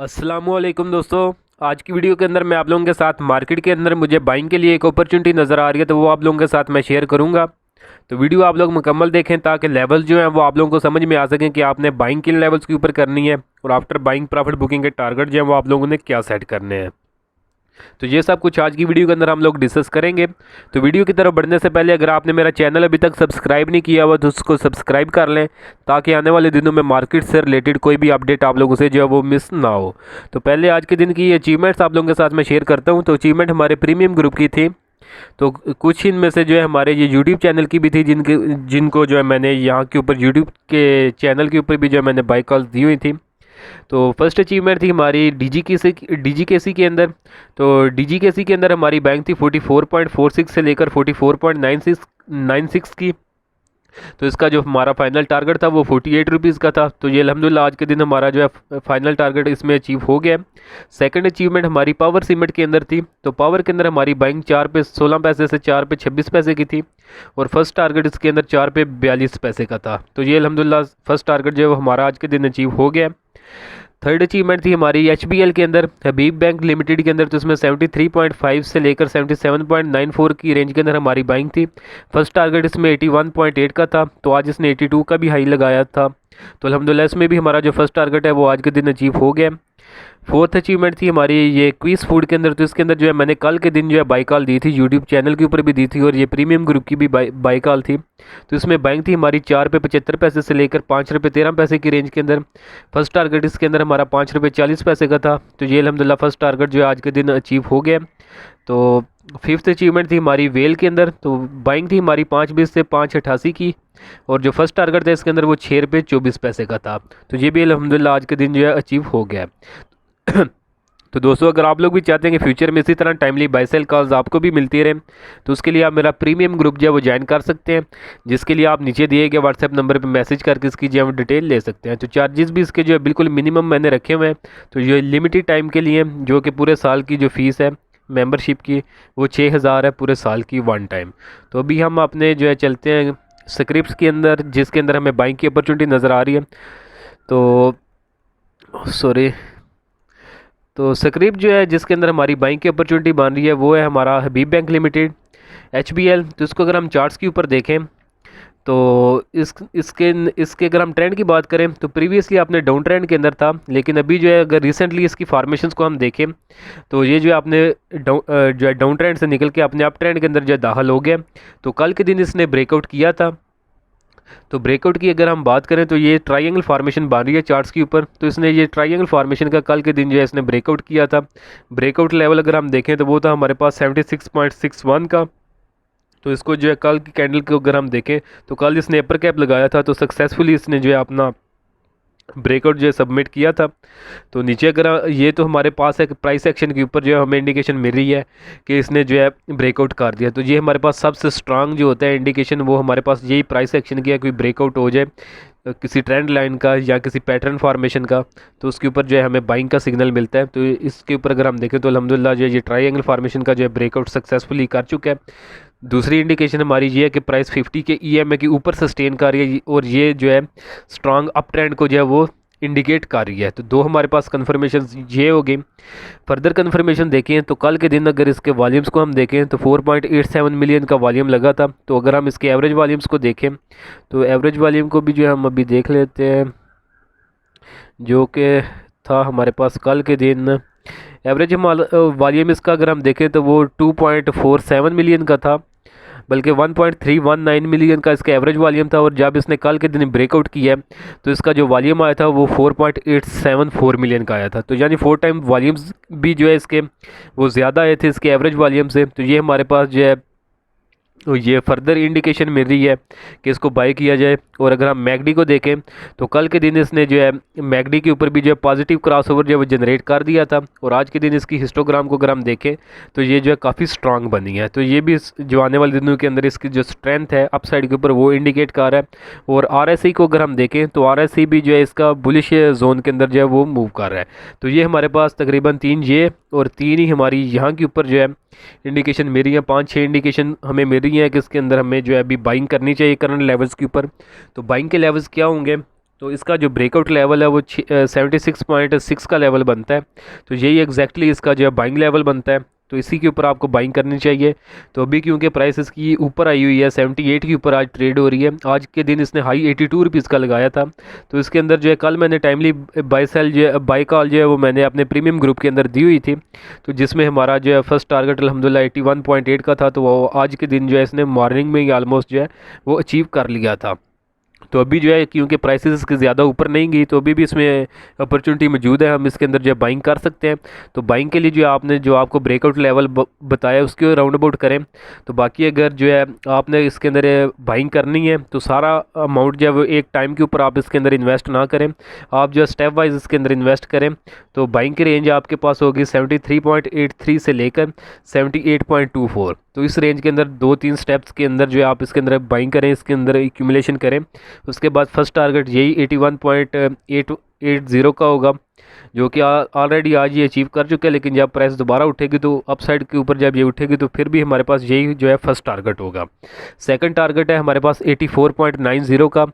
अस्सलामुअलैकुम दोस्तों। आज की वीडियो के अंदर मैं आप लोगों के साथ मार्केट के अंदर मुझे बाइंग के लिए एक अपॉर्चुनिटी नज़र आ रही है, तो वो आप लोगों के साथ मैं शेयर करूंगा। तो वीडियो आप लोग मुकम्मल देखें ताकि लेवल जो है वो आप लोगों को समझ में आ सकें कि आपने बाइंग किन लेवल्स के ऊपर करनी है और आफ्टर बाइंग प्रॉफिट बुकिंग के टारगेट जो है वो आप लोगों ने क्या सेट करने हैं। तो ये सब कुछ आज की वीडियो के अंदर हम लोग डिस्कस करेंगे। तो वीडियो की तरफ बढ़ने से पहले अगर आपने मेरा चैनल अभी तक सब्सक्राइब नहीं किया हुआ तो उसको सब्सक्राइब कर लें, ताकि आने वाले दिनों में मार्केट से रिलेटेड कोई भी अपडेट आप लोगों से जो है वो मिस ना हो। तो पहले आज के दिन की अचीवमेंट्स आप लोगों के साथ मैं शेयर करता हूँ। तो अचीवमेंट हमारे प्रीमियम ग्रुप की थी, तो कुछ इनमें से जो है हमारे ये यूट्यूब चैनल की भी थी, जिनको जो है मैंने यहाँ के ऊपर यूट्यूब के चैनल के ऊपर भी जो है मैंने बाई कॉल्स दी हुई थी। तो फर्स्ट अचीवमेंट थी हमारी डीजीकेसी के अंदर। तो डीजीकेसी के अंदर हमारी बैंक थी 44.46 से लेकर 44.96 की। तो इसका जो हमारा फाइनल टारगेट था वो 48 रुपीज़ का था। तो ये अल्हम्दुलिल्लाह आज के दिन हमारा जो है फाइनल टारगेट इसमें अचीव हो गया। सेकंड अचीवमेंट हमारी पावर सीमेंट के अंदर थी। तो पावर के अंदर हमारी बैंक 4 पे 16 पैसे से 4 पे 26 पैसे की थी, और फर्स्ट टारगेट इसके अंदर 4 पे 42 पैसे का था। तो ये अल्हम्दुलिल्लाह फर्स्ट टारगेट जो है वो हमारा आज के दिन अचीव हो गया। थर्ड अचीवमेंट थी हमारी एचबीएल के अंदर, हबीब बैंक लिमिटेड के अंदर। तो इसमें 73.5 से लेकर 77.94 की रेंज के अंदर हमारी बाइंग थी। फर्स्ट टारगेट इसमें 81.8 का था, तो आज इसने 82 का भी हाई लगाया था। तो अल्हम्दुलिल्लाह इसमें भी हमारा जो फर्स्ट टारगेट है वो आज के दिन अचीव हो गया। फोर्थ अचीवमेंट थी हमारी ये क्विज फूड के अंदर। तो इसके अंदर जो है मैंने कल के दिन जो है बाई कॉल दी थी, यूट्यूब चैनल के ऊपर भी दी थी और ये प्रीमियम ग्रुप की भी बाई कॉल थी। तो इसमें बैंक थी हमारी 4 पे 75 पैसे से लेकर 5 रुपये 13 पैसे की रेंज के अंदर। फर्स्ट टारगेट इसके अंदर हमारा 5 रुपये 40 पैसे का था। तो ये अल्हम्दुलिल्लाह फर्स्ट टारगेट जो है आज के दिन अचीव हो गया। तो फिफ्थ अचीवमेंट थी हमारी वेल के अंदर। तो बाइंग थी हमारी 5.20 से 5.88 की, और जो फर्स्ट टारगेट था इसके अंदर वो 6 रुपये 24 पैसे का था। तो ये भी अल्हम्दुलिल्लाह आज के दिन जो है अचीव हो गया। तो दोस्तों, अगर आप लोग भी चाहते हैं कि फ्यूचर में इसी तरह टाइमली बाय सेल कॉल्स आपको भी मिलती रहे, तो उसके लिए आप मेरा प्रीमियम ग्रुप जो है वो ज्वाइन कर सकते हैं, जिसके लिए आप नीचे दिए गए व्हाट्सएप नंबर पे मैसेज करके इसकी जो है डिटेल ले सकते हैं। तो चार्जेस भी इसके जो है बिल्कुल मिनिमम मैंने रखे हुए हैं। तो ये लिमिटेड टाइम के लिए, जो कि पूरे साल की जो फ़ीस है मेंबरशिप की वो 6000 है पूरे साल की वन टाइम। तो अभी हम अपने जो है चलते हैं स्क्रिप्ट के अंदर, जिसके अंदर हमें बाइंग की अपॉर्चुनिटी नज़र आ रही है। तो सॉरी, तो स्क्रिप्ट जो है जिसके अंदर हमारी बाइंग की अपॉर्चुनिटी बन रही है वो है हमारा हबीब बैंक लिमिटेड एचबीएल। तो इसको अगर हम चार्ट्स के ऊपर देखें तो इसके अगर हम ट्रेंड की बात करें तो प्रीवियसली आपने डाउन ट्रेंड के अंदर था, लेकिन अभी जो है अगर रिसेंटली इसकी फॉर्मेशंस को हम देखें तो ये जो है आपने जो है डाउन ट्रेंड से निकल के अपने अप ट्रेंड के अंदर जो है दाखिल हो गया। तो कल के दिन इसने ब्रेकआउट किया था। तो ब्रेकआउट की अगर हम बात करें तो ये ट्रायंगल फॉर्मेशन बन रही है चार्ट्स के ऊपर। तो इसने ये ट्रायंगल फॉर्मेशन का कल के दिन जो है इसने ब्रेकआउट किया था। ब्रेकआउट लेवल अगर हम देखें तो वो था हमारे पास 76.61 का। तो इसको जो है कल की कैंडल को अगर हम देखें तो कल इसने अपर कैप लगाया था, तो सक्सेसफुली इसने जो है अपना ब्रेकआउट जो है सबमिट किया था। तो नीचे अगर ये तो हमारे पास है प्राइस एक्शन के ऊपर जो है हमें इंडिकेशन मिल रही है कि इसने जो है ब्रेकआउट कर दिया। तो ये हमारे पास सबसे स्ट्रांग जो होता है इंडिकेशन वो हमारे पास यही प्राइस एक्शन की है, कोई ब्रेकआउट हो जाए किसी ट्रेंड लाइन का या किसी पैटर्न फॉर्मेशन का, तो उसके ऊपर जो है हमें बाइंग का सिग्नल मिलता है। तो इसके ऊपर अगर हम देखें तो अल्हम्दुलिल्लाह जो है ये ट्रायंगल फॉर्मेशन का जो है ब्रेकआउट सक्सेसफुली कर चुका है। दूसरी इंडिकेशन हमारी ये है कि प्राइस 50 के ईएमए के ऊपर सस्टेन कर रही है, और ये जो है स्ट्रांग अप ट्रेंड को जो है वो इंडिकेट कर रही है। तो दो हमारे पास कन्फर्मेशन ये हो गई। फर्दर कन्फर्मेशन देखें तो कल के दिन अगर इसके वॉल्यूम्स को हम देखें तो 4.87 मिलियन का वॉल्यूम लगा था। तो अगर हम इसके एवरेज वॉल्यूम्स को देखें तो एवरेज वॉल्यूम को भी जो है हम अभी देख लेते हैं, जो कि था हमारे पास कल के दिन एवरेज वॉल्यूम इसका अगर हम देखें तो वो 2.47 मिलियन का था, बल्कि 1.319 मिलियन का इसका एवरेज वॉल्यूम था। और जब इसने कल के दिन ब्रेकआउट किया तो इसका जो वॉल्यूम आया था वो 4.874 मिलियन का आया था। तो यानी 4 टाइम वॉल्यूम्स भी जो है इसके वो ज़्यादा आए थे इसके एवरेज वॉल्यूम से। तो ये हमारे पास जो है तो ये फर्दर इंडिकेशन मिल रही है कि इसको बाई किया जाए। और अगर हम मैगडी को देखें तो कल के दिन इसने जो है मैगडी के ऊपर भी जो है पॉजिटिव क्रॉसओवर जो है वो जनरेट कर दिया था, और आज के दिन इसकी हिस्टोग्राम को अगर हम देखें तो ये जो है काफ़ी स्ट्रांग बनी है। तो ये भी जो आने वाले दिनों के अंदर इसकी जो स्ट्रेंथ है अपसाइड के ऊपर वो इंडिकेट कर रहा है। और आरएसआई को अगर हम देखें तो आरएसआई भी जो है इसका बुलिश जोन के अंदर जो है वो मूव कर रहा है। तो ये हमारे पास तकरीबन 3 ये और 3 ही हमारी यहाँ के ऊपर जो है इंडिकेशन मिल रही है। 5-6 इंडिकेशन हमें मिल रही है कि इसके अंदर हमें जो है अभी बाइंग करनी चाहिए करंट लेवल्स के ऊपर। तो बाइंग के लेवल्स क्या होंगे तो इसका जो ब्रेकआउट लेवल है वो 76.6 का लेवल बनता है। तो यही एग्जैक्टली इसका जो है बाइंग लेवल बनता है। तो इसी के ऊपर आपको बाइंग करनी चाहिए। तो अभी क्योंकि प्राइस इसकी ऊपर आई हुई है, 78 के ऊपर आज ट्रेड हो रही है। आज के दिन इसने हाई 82 रुपीज़ का लगाया था। तो इसके अंदर जो है कल मैंने टाइमली बाई सेल जो है बाई कॉल जो है वो मैंने अपने प्रीमियम ग्रुप के अंदर दी हुई थी। तो जिसमें हमारा जो है फर्स्ट टारगेट अल्हम्दुलिल्लाह 81.8 का था। तो वो आज के दिन जो है इसने मॉर्निंग में ही आलमोस्ट जो है वो अचीव कर लिया था। तो अभी जो है क्योंकि प्राइसेस इसके ज़्यादा ऊपर नहीं गई, तो अभी भी इसमें अपॉर्चुनिटी मौजूद है, हम इसके अंदर जो है बाइंग कर सकते हैं। तो बाइंग के लिए जो आपने जो आपको ब्रेकआउट लेवल बताया उसके राउंड अबाउट करें। तो बाकी अगर जो है आपने इसके अंदर बाइंग करनी है तो सारा अमाउंट जो है वो एक टाइम के ऊपर आप इसके अंदर इन्वेस्ट ना करें, आप जो है स्टेप वाइज इसके अंदर इन्वेस्ट करें। तो बाइंग की रेंज आपके पास होगी 73.83 से लेकर 78.24। तो इस रेंज के अंदर 2-3 स्टेप्स के अंदर जो है आप इसके अंदर बाइंग करें, इसके अंदर एक्यूमुलेशन करें। उसके बाद फर्स्ट टारगेट यही 81.880 का होगा, जो कि ऑलरेडी आज ये अचीव कर चुके हैं। लेकिन जब प्राइस दोबारा उठेगी तो अपसाइड के ऊपर जब ये उठेगी तो फिर भी हमारे पास यही जो है फर्स्ट टारगेट होगा। सेकंड टारगेट है हमारे पास 84.90 का।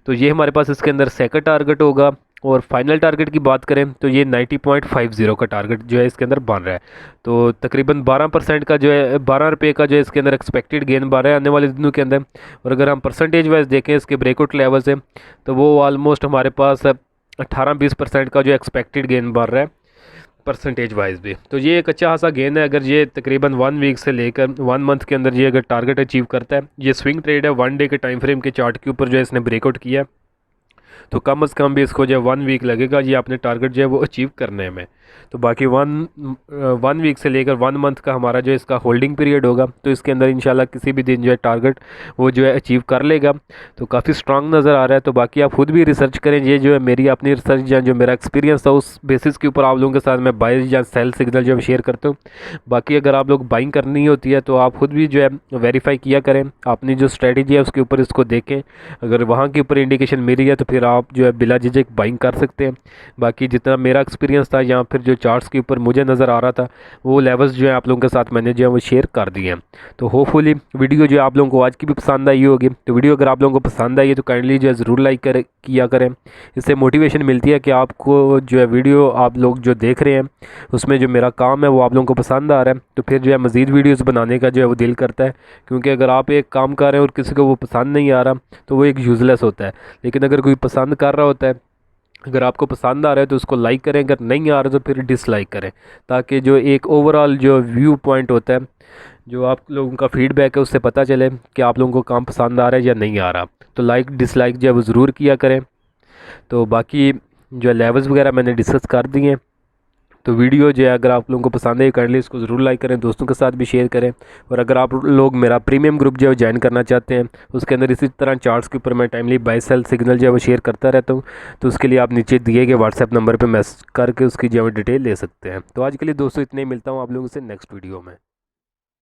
तो ये हमारे पास इसके अंदर सेकंड टारगेट होगा। और फाइनल टारगेट की बात करें तो ये 90.50 का टारगेट जो है इसके अंदर बन रहा है। तो तकरीबन 12% का जो है 12 रुपये का जो है इसके अंदर एक्सपेक्टेड गेन बन रहा है आने वाले दिनों के अंदर। और अगर हम परसेंटेज वाइज देखें इसके ब्रेकआउट लेवल से तो वो ऑलमोस्ट हमारे पास 18-20% का जो एक्सपेक्टेड गेन बन रहा है परसेंटेज वाइज भी। तो ये एक अच्छा खासा गेन है। अगर ये तकरीबन 1 वीक से लेकर 1 मंथ के अंदर ये अगर टारगेट अचीव करता है, ये स्विंग ट्रेड है 1 डे के टाइम फ्रेम के चार्ट के ऊपर जो है इसने ब्रेकआउट किया है, तो कम से कम भी इसको जो है 1 वीक लगेगा ये अपने टारगेट जो है वो अचीव करने में। तो बाकी 1 वीक से लेकर 1 मंथ का हमारा जो इसका होल्डिंग पीरियड होगा। तो इसके अंदर इंशाल्लाह किसी भी दिन जो है टारगेट वो जो है अचीव कर लेगा। तो काफ़ी स्ट्रांग नज़र आ रहा है। तो बाकी आप खुद भी रिसर्च करें, ये जो है मेरी अपनी रिसर्च या जो मेरा एक्सपीरियंस था उस बेसिस के ऊपर आप लोगों के साथ मैं बाय या सेल सिग्नल जो है शेयर करता हूँ। बाकी अगर आप लोग बाइंग करनी होती है तो आप खुद भी जो है वेरीफाई किया करें, अपनी जो स्ट्रेटजी है उसके ऊपर इसको देखें। अगर वहाँ के ऊपर इंडिकेशन मिली है तो फिर आप जो है बिला झिझक बाइंग कर सकते हैं। बाकी जितना मेरा एक्सपीरियंस था या फिर जो चार्ट्स के ऊपर मुझे नज़र आ रहा था वो लेवल्स जो है आप लोगों के साथ मैंने जो है वो शेयर कर दिए हैं। तो होपफुली वीडियो जो है आप लोगों को आज की भी पसंद आई होगी। तो वीडियो अगर आप लोगों को पसंद आई है तो काइंडली जो है ज़रूर लाइक किया करें। इससे मोटिवेशन मिलती है कि आपको जो है वीडियो आप लोग जो देख रहे हैं उसमें जो मेरा काम है वो आप लोगों को पसंद आ रहा है। तो फिर जो है मज़ीद वीडियोज़ बनाने का जो है वो दिल करता है। क्योंकि अगर आप एक काम कर रहे हैं और किसी को वो पसंद नहीं आ रहा तो वो एक यूज़लेस होता है। लेकिन अगर कोई पसंद कर रहा होता है, अगर आपको पसंद आ रहा है तो उसको लाइक करें, अगर नहीं आ रहा तो फिर डिसलाइक करें, ताकि जो एक ओवरऑल जो व्यू पॉइंट होता है, जो आप लोगों का फीडबैक है उससे पता चले कि आप लोगों को काम पसंद आ रहा है या नहीं आ रहा। तो लाइक डिसलाइक जो है वो ज़रूर किया करें। तो बाकी जो लेवल्स वगैरह मैंने डिस्कस कर दिए हैं। तो वीडियो जो है अगर आप लोगों को पसंद है काइंडली इसको ज़रूर लाइक करें, दोस्तों के साथ भी शेयर करें। और अगर आप लोग मेरा प्रीमियम ग्रुप जो है ज्वाइन करना चाहते हैं, उसके अंदर इसी तरह चार्ट्स के ऊपर मैं टाइमली बाय सेल सिग्नल जो है वो शेयर करता रहता हूँ। तो उसके लिए आप नीचे दिए गए व्हाट्सएप नंबर पर मैसेज करके उसकी जो है डिटेल ले सकते हैं। तो आज के लिए दोस्तों इतने ही, मिलता हूँ आप लोगों से नेक्स्ट वीडियो में।